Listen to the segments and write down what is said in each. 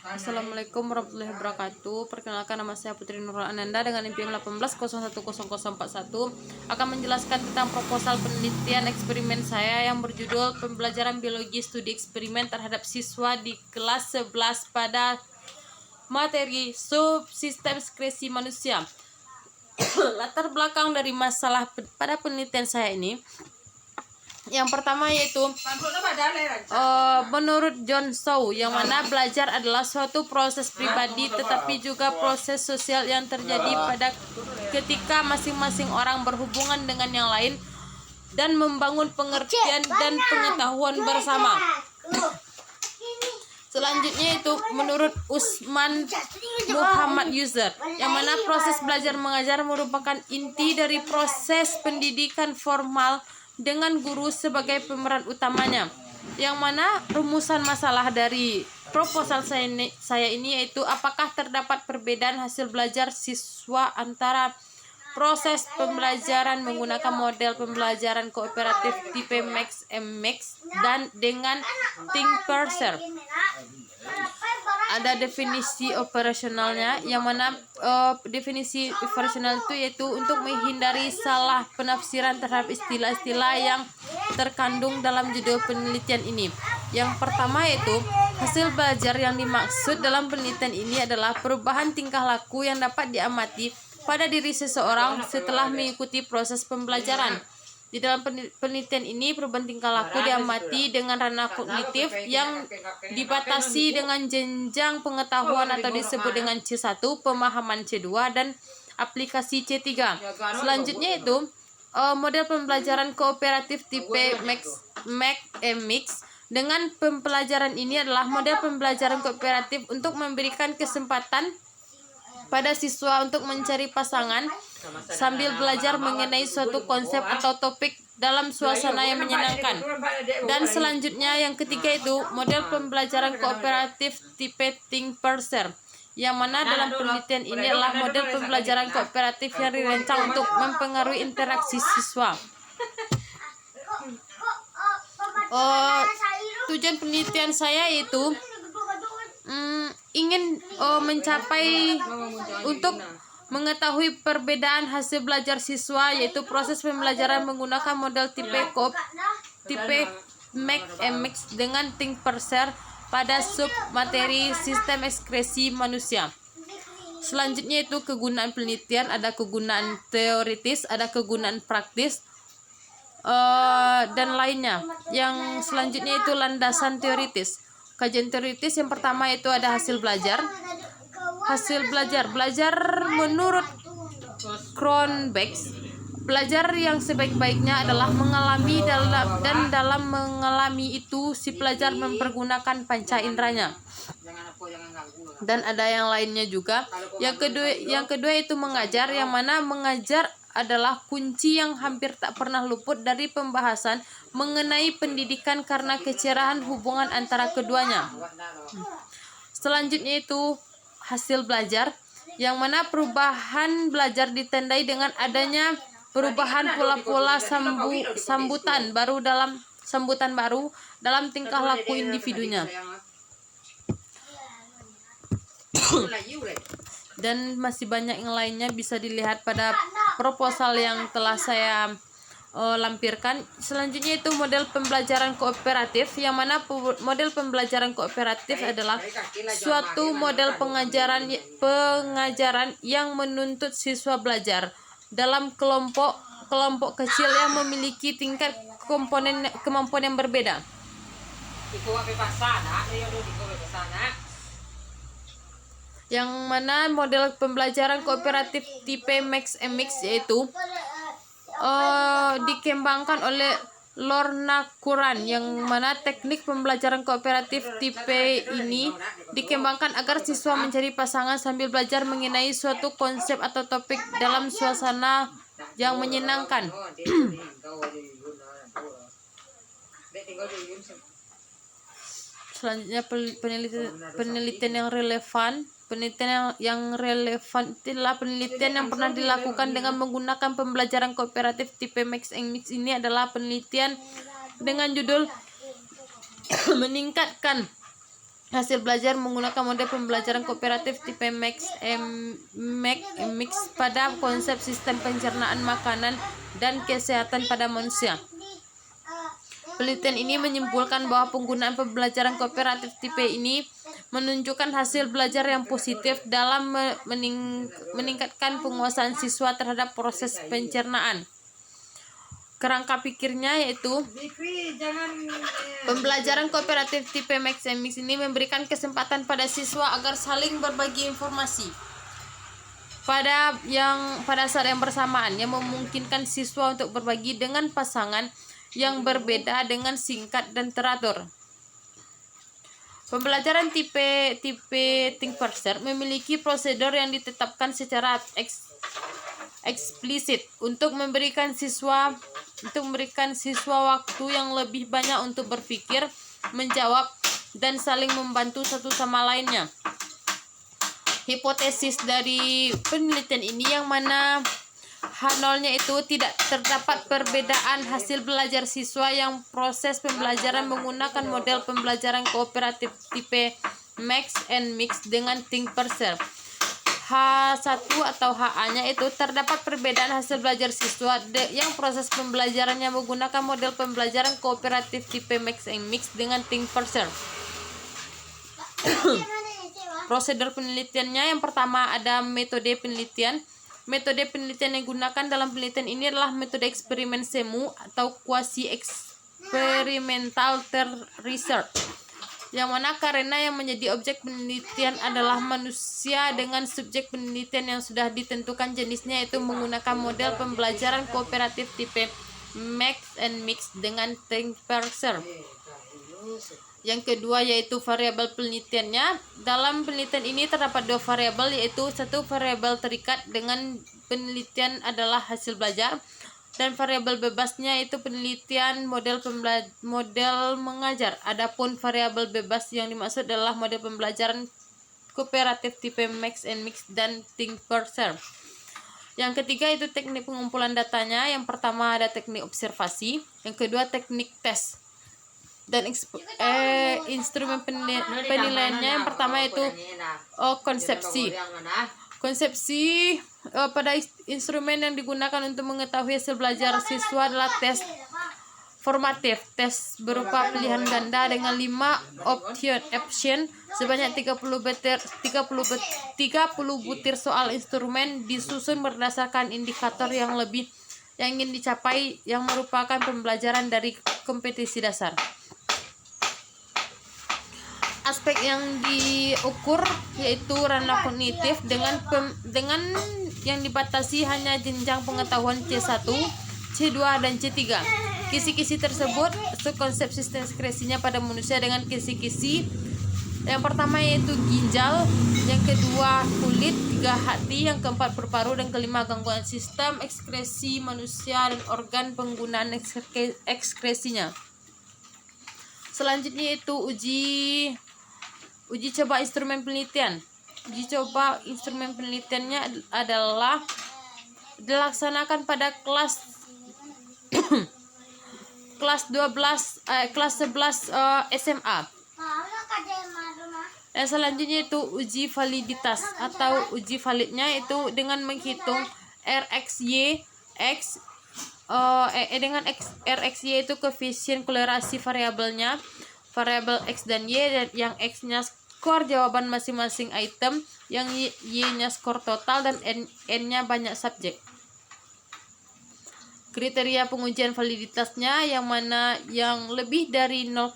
Assalamualaikum warahmatullahi wabarakatuh. Perkenalkan, nama saya Putri Nurul Ananda dengan NPM 18010041 akan menjelaskan tentang proposal penelitian eksperimen saya yang berjudul Pembelajaran Biologi Studi Eksperimen terhadap siswa di kelas 11 pada materi subsistem sekresi manusia. Latar belakang dari masalah pada penelitian saya ini, yang pertama yaitu menurut John Shaw, yang mana belajar adalah suatu proses pribadi tetapi juga proses sosial yang terjadi pada ketika masing-masing orang berhubungan dengan yang lain dan membangun pengertian dan pengetahuan bersama. Selanjutnya itu menurut Usman Muhammad User, yang mana proses belajar mengajar merupakan inti dari proses pendidikan formal dengan guru sebagai pemeran utamanya. Yang mana rumusan masalah dari proposal saya ini yaitu apakah terdapat perbedaan hasil belajar siswa antara proses pembelajaran menggunakan model pembelajaran kooperatif tipe Max-MX dan dengan Think Parser. Ada definisi operasionalnya, yang mana definisi operasional itu yaitu untuk menghindari salah penafsiran terhadap istilah-istilah yang terkandung dalam judul penelitian ini. Yang pertama yaitu hasil belajar yang dimaksud dalam penelitian ini adalah perubahan tingkah laku yang dapat diamati pada diri seseorang setelah mengikuti proses pembelajaran. Di dalam penelitian ini, perubahan tingkah laku diamati dengan ranah kognitif yang dibatasi dengan jenjang pengetahuan atau disebut dengan C1, pemahaman C2, dan aplikasi C3. Selanjutnya itu model pembelajaran kooperatif tipe Max-MX. Dengan pembelajaran ini adalah model pembelajaran kooperatif untuk memberikan kesempatan pada siswa untuk mencari pasangan sambil belajar mengenai suatu konsep atau topik dalam suasana yang menyenangkan. Dan selanjutnya yang ketiga itu model pembelajaran kooperatif tipe Think Parser, yang mana dalam penelitian ini adalah model pembelajaran kooperatif yang dirancang untuk mempengaruhi interaksi siswa. Tujuan penelitian saya itu ingin mencapai untuk mengetahui perbedaan hasil belajar siswa, yaitu proses pembelajaran menggunakan model tipe Max-MX dengan Think Parser pada sub materi sistem ekskresi manusia. Selanjutnya itu kegunaan penelitian, ada kegunaan teoritis, ada kegunaan praktis, dan lainnya. Yang selanjutnya itu landasan teoritis. Kajian teoritis yang pertama itu ada hasil belajar. Belajar menurut Cronbach, belajar yang sebaik-baiknya adalah mengalami dalam mengalami itu si pelajar mempergunakan panca inderanya. Dan ada yang lainnya juga. Yang kedua itu mengajar, yang mana mengajar adalah kunci yang hampir tak pernah luput dari pembahasan mengenai pendidikan karena kecerahan hubungan antara keduanya. Selanjutnya itu hasil belajar, yang mana perubahan belajar ditandai dengan adanya perubahan pola-pola sambutan baru dalam tingkah laku individunya. Dan masih banyak yang lainnya bisa dilihat pada proposal yang telah saya lampirkan. Selanjutnya itu model pembelajaran kooperatif, yang mana model pembelajaran kooperatif adalah suatu model pengajaran yang menuntut siswa belajar dalam kelompok kecil yang memiliki tingkat kemampuan yang berbeda. Yang mana model pembelajaran kooperatif tipe Max-MX yaitu dikembangkan oleh Lorna Kuran, yang mana teknik pembelajaran kooperatif tipe ini dikembangkan agar siswa mencari pasangan sambil belajar mengenai suatu konsep atau topik dalam suasana yang menyenangkan. Selanjutnya penelitian yang relevan. Penelitian yang relevan adalah penelitian yang pernah dilakukan dengan menggunakan pembelajaran kooperatif tipe Max-MX. Ini adalah penelitian dengan judul meningkatkan hasil belajar menggunakan model pembelajaran kooperatif tipe mix pada konsep sistem pencernaan makanan dan kesehatan pada manusia. Penelitian ini menyimpulkan bahwa penggunaan pembelajaran kooperatif tipe ini menunjukkan hasil belajar yang positif dalam meningkatkan penguasaan siswa terhadap proses pencernaan. Kerangka pikirnya yaitu pembelajaran kooperatif tipe mix ini memberikan kesempatan pada siswa agar saling berbagi informasi pada saat yang bersamaan, yang memungkinkan siswa untuk berbagi dengan pasangan yang berbeda dengan singkat dan teratur. Pembelajaran tipe think first memiliki prosedur yang ditetapkan secara eksplisit untuk memberikan siswa waktu yang lebih banyak untuk berpikir, menjawab, dan saling membantu satu sama lainnya. Hipotesis dari penelitian ini yang mana H0-nya itu tidak terdapat perbedaan hasil belajar siswa yang proses pembelajaran menggunakan model pembelajaran kooperatif tipe mix dengan think first. H1 atau HA-nya itu terdapat perbedaan hasil belajar siswa yang proses pembelajarannya menggunakan model pembelajaran kooperatif tipe mix dengan think first. Prosedur penelitiannya yang pertama ada metode penelitian. Metode penelitian yang digunakan dalam penelitian ini adalah metode eksperimen semu atau quasi eksperimental research, yang mana karena yang menjadi objek penelitian adalah manusia dengan subjek penelitian yang sudah ditentukan jenisnya, yaitu menggunakan model pembelajaran kooperatif tipe mix dengan think first. Yang kedua yaitu variabel penelitiannya. Dalam penelitian ini terdapat dua variabel, yaitu satu variabel terikat dengan penelitian adalah hasil belajar, dan variabel bebasnya itu penelitian model mengajar. Adapun variabel bebas yang dimaksud adalah model pembelajaran kooperatif tipe mix dan think first. Yang ketiga itu teknik pengumpulan datanya. Yang pertama ada teknik observasi, yang kedua teknik tes. Dan instrumen penilaiannya yang pertama itu konsepsi. Pada instrumen yang digunakan untuk mengetahui hasil belajar siswa adalah tes formatif. Tes berupa pilihan ganda dengan 5 option sebanyak 30 butir soal. Instrumen disusun berdasarkan indikator yang ingin dicapai, yang merupakan pembelajaran dari kompetisi dasar. Aspek yang diukur yaitu ranah kognitif dengan yang dibatasi hanya jenjang pengetahuan C1, C2, dan C3. Kisi-kisi tersebut konsep sistem ekskresinya pada manusia dengan kisi-kisi. Yang pertama yaitu ginjal, yang kedua kulit, tiga hati, yang keempat paru-paru, dan kelima gangguan sistem ekskresi manusia dan organ penggunaan ekskresinya. Selanjutnya itu uji coba instrumen penelitian. Uji coba instrumen penelitiannya adalah dilaksanakan pada kelas 11 SMA. Selanjutnya itu uji validitas atau uji validnya itu dengan menghitung RxY dengan RxY itu koefisien kolerasi variabelnya, variabel X dan Y, dan yang X-nya skor jawaban masing-masing item, yang Y-nya skor total, dan N-nya banyak subjek. Kriteria pengujian validitasnya yang mana yang lebih dari 0,0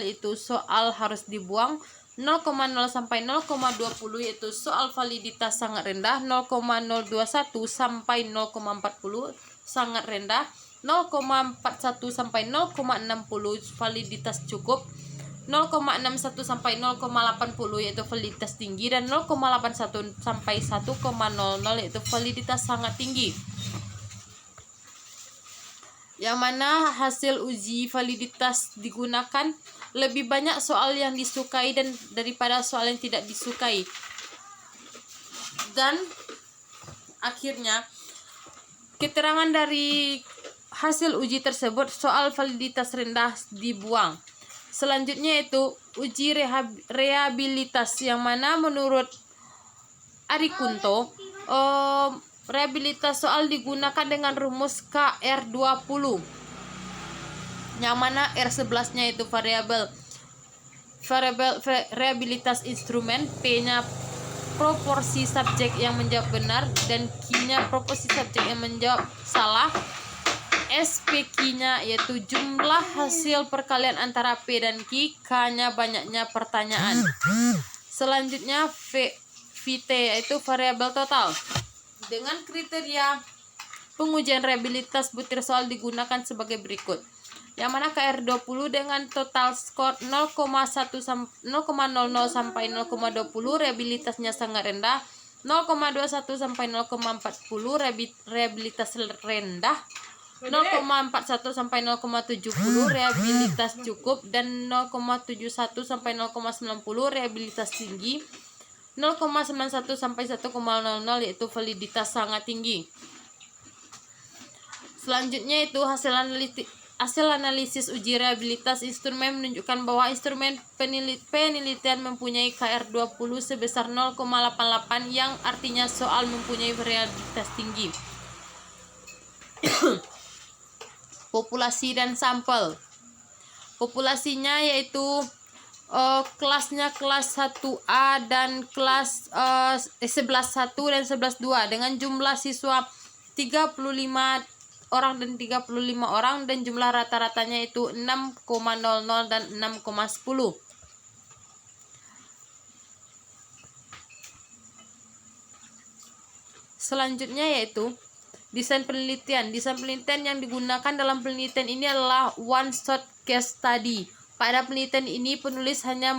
itu soal harus dibuang, 0,0 sampai 0,20 yaitu soal validitas sangat rendah, 0,021 sampai 0,40 sangat rendah, 0,41 sampai 0,60 validitas cukup, 0,61 sampai 0,80 yaitu validitas tinggi, dan 0,81 sampai 1,00 yaitu validitas sangat tinggi. Yang mana hasil uji validitas digunakan lebih banyak soal yang disukai dan daripada soal yang tidak disukai. Dan akhirnya keterangan dari hasil uji tersebut soal validitas rendah dibuang. Selanjutnya itu uji rehabilitas, yang mana menurut Arikunto rehabilitas soal digunakan dengan rumus KR20, yang mana R11-nya itu variabel rehabilitas instrumen, P-nya proporsi subjek yang menjawab benar, dan Q-nya proporsi subjek yang menjawab salah. SPQ-nya yaitu jumlah hasil perkalian antara P dan Q. K-nya banyaknya pertanyaan. Selanjutnya VT yaitu variabel total. Dengan kriteria pengujian rehabilitas butir soal digunakan sebagai berikut. Yang mana KR20 dengan total skor 0,00 sampai 0,20 rehabilitasnya sangat rendah, 0,21 sampai 0,40 rehabilitas rendah, 0,41 sampai 0,70 rehabilitas cukup, dan 0,71 sampai 0,90 rehabilitas tinggi, 0,91 sampai 1,00 yaitu validitas sangat tinggi. Selanjutnya itu hasil analisis uji rehabilitas instrumen menunjukkan bahwa instrumen penelitian mempunyai KR20 sebesar 0,88, yang artinya soal mempunyai rehabilitas tinggi. Populasi dan sampel. Populasinya yaitu kelasnya kelas 1A dan kelas 11.1 dan 11.2 dengan jumlah siswa 35 orang dan 35 orang, dan jumlah rata-ratanya itu 6,00 dan 6,10. Selanjutnya yaitu desain penelitian. Desain penelitian yang digunakan dalam penelitian ini adalah one shot case study. Pada penelitian ini penulis hanya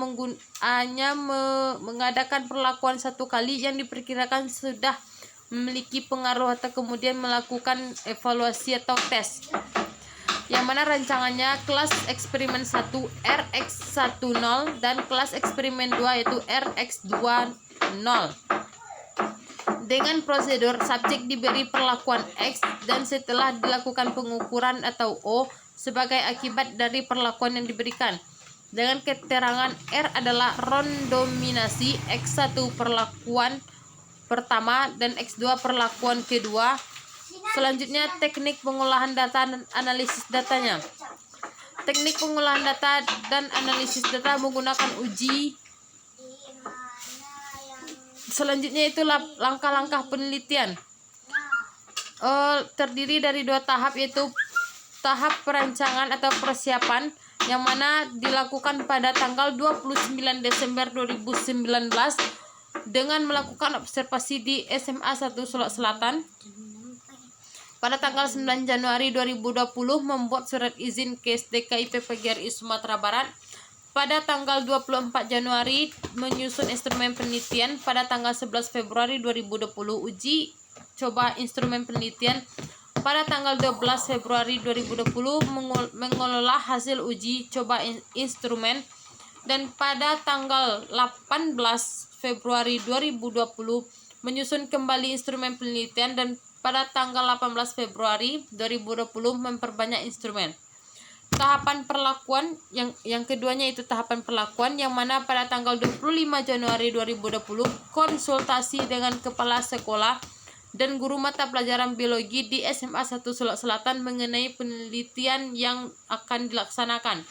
mengadakan perlakuan satu kali yang diperkirakan sudah memiliki pengaruh, atau kemudian melakukan evaluasi atau tes. Yang mana rancangannya kelas eksperimen 1 RX10 dan kelas eksperimen 2 yaitu RX20. Dengan prosedur subjek diberi perlakuan X dan setelah dilakukan pengukuran atau O sebagai akibat dari perlakuan yang diberikan. Dengan keterangan R adalah randomisasi, X1 perlakuan pertama dan X2 perlakuan kedua. Selanjutnya teknik pengolahan data dan analisis datanya. Teknik pengolahan data dan analisis data menggunakan uji. Selanjutnya itu langkah-langkah penelitian. Terdiri dari 2 tahap, yaitu tahap perancangan atau persiapan yang mana dilakukan pada tanggal 29 Desember 2019 dengan melakukan observasi di SMA 1 Solok Selatan. Pada tanggal 9 Januari 2020 membuat surat izin ke SDKIP PGRI Sumatera Barat. Pada tanggal 24 Januari menyusun instrumen penelitian. Pada tanggal 11 Februari 2020 uji coba instrumen penelitian. Pada tanggal 12 Februari 2020 mengelola hasil uji coba instrumen. Dan pada tanggal 18 Februari 2020 menyusun kembali instrumen penelitian, dan pada tanggal 18 Februari 2020 memperbanyak instrumen. Tahapan perlakuan yang keduanya itu tahapan perlakuan, yang mana pada tanggal 25 Januari 2020 konsultasi dengan kepala sekolah dan guru mata pelajaran biologi di SMA 1 Solok Selatan mengenai penelitian yang akan dilaksanakan.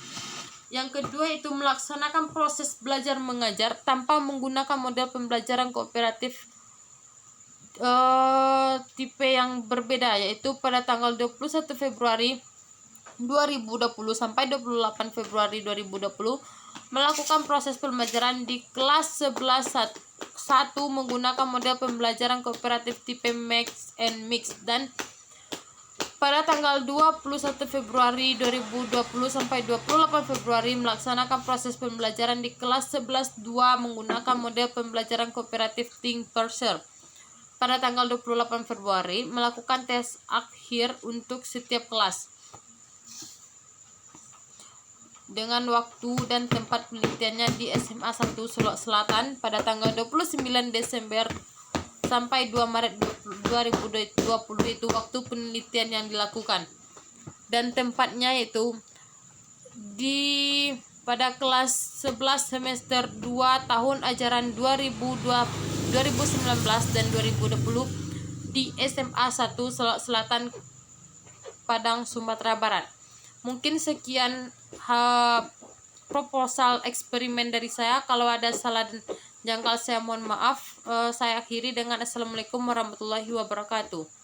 Yang kedua itu melaksanakan proses belajar mengajar tanpa menggunakan model pembelajaran kooperatif tipe yang berbeda, yaitu pada tanggal 21 Februari 2020 sampai 28 Februari 2020 melakukan proses pembelajaran di kelas 11.1 menggunakan model pembelajaran kooperatif tipe Max and Mix, dan pada tanggal 21 Februari 2020 sampai 28 Februari melaksanakan proses pembelajaran di kelas 11.2 menggunakan model pembelajaran kooperatif Think Parser. Pada tanggal 28 Februari melakukan tes akhir untuk setiap kelas. Dengan waktu dan tempat penelitiannya di SMA 1 Solok Selatan pada tanggal 29 Desember sampai 2 Maret 2020 itu waktu penelitian yang dilakukan. Dan tempatnya itu di pada kelas 11 semester 2 tahun ajaran 2019 dan 2020 di SMA 1 Selatan Padang, Sumatera Barat. Mungkin sekian proposal eksperimen dari saya. Kalau ada salah dan janggal saya mohon maaf. Saya akhiri dengan assalamualaikum warahmatullahi wabarakatuh.